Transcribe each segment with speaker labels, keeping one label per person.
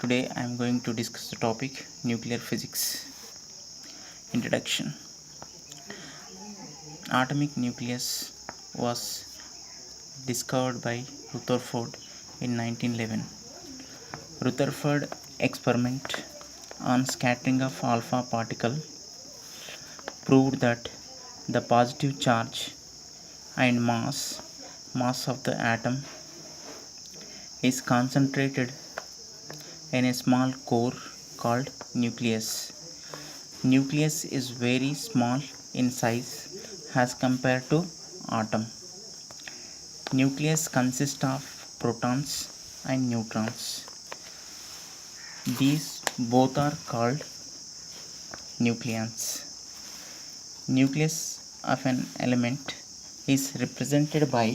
Speaker 1: Today I am going to discuss the topic nuclear physics. Introduction. Atomic nucleus was discovered by Rutherford in 1911. Rutherford experiment on scattering of alpha particle proved that the positive charge and mass of the atom is concentrated in a small core called nucleus. Nucleus is very small in size as compared to atom. Nucleus consists of protons and neutrons. These both are called nucleons. Nucleus of an element is represented by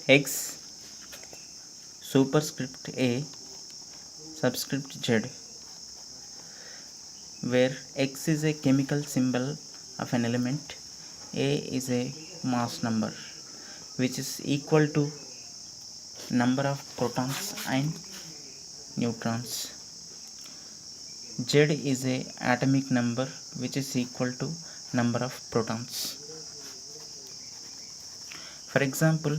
Speaker 1: X superscript A subscript Z, where X is a chemical symbol of an element, A is a mass number which is equal to number of protons and neutrons. Z is a atomic number which is equal to number of protons. For example,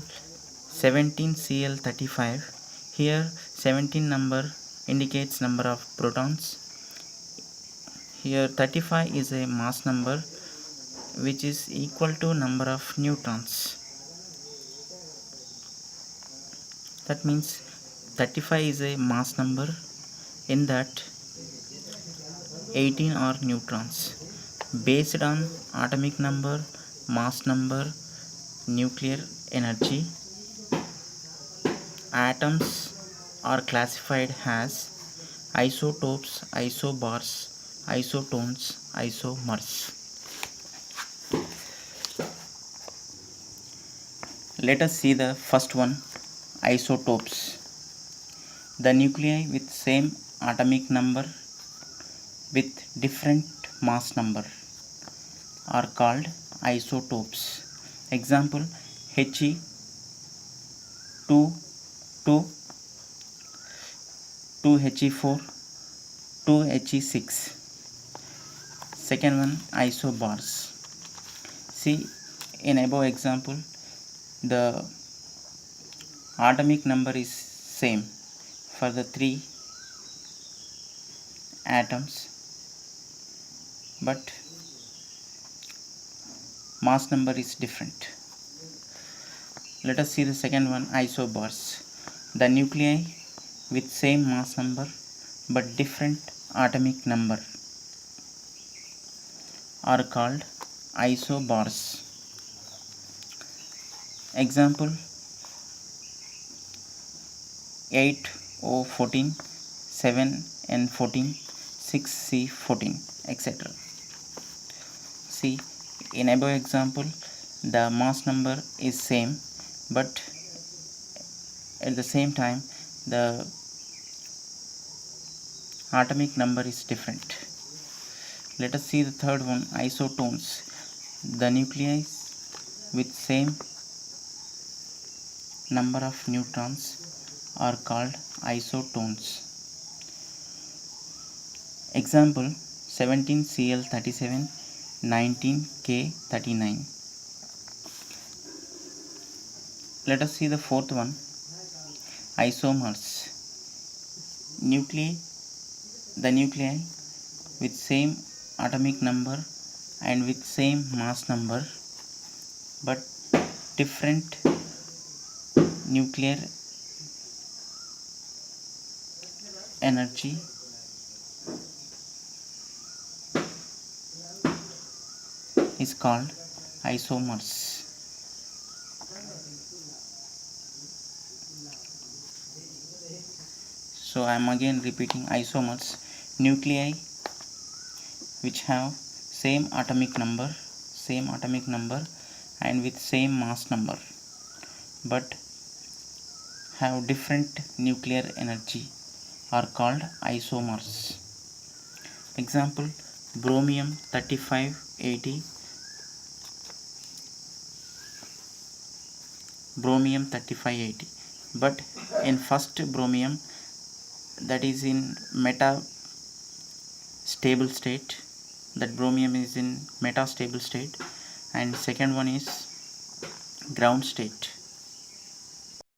Speaker 1: 17Cl35, here 17 number indicates number of protons. Here 35 is a mass number which is equal to number of neutrons. That means 35 is a mass number, in that 18 are neutrons. Based on atomic number, mass number, nuclear energy, atoms are classified as isotopes, isobars, isotones, isomers. Let us see the first one, isotopes. The nuclei with same atomic number with different mass number are called isotopes. Example, He 2 2 2He4 2He6. Second one, isobars. See, in above example, the atomic number is same for the three atoms, but mass number is different. Let us see the second one, isobars. The nuclei with same mass number but different atomic number are called isobars. Example, 8O14, 7N14, 6C14, etc. See, in above example, the mass number is same, but at the same time the atomic number is different. Let us see the third one, isotones. The nuclei with same number of neutrons are called isotones. Example, 17Cl37, 19K39. Let us see the fourth one, isomers. The nuclei with same atomic number and with same mass number but different nuclear energy is called isomers. So I am again repeating, isomers, nuclei which have same atomic number and with same mass number but have different nuclear energy are called isomers. Example, bromium 3580, but in first bromium, that is in meta stable state, that bromium is in meta stable state, and second one is ground state.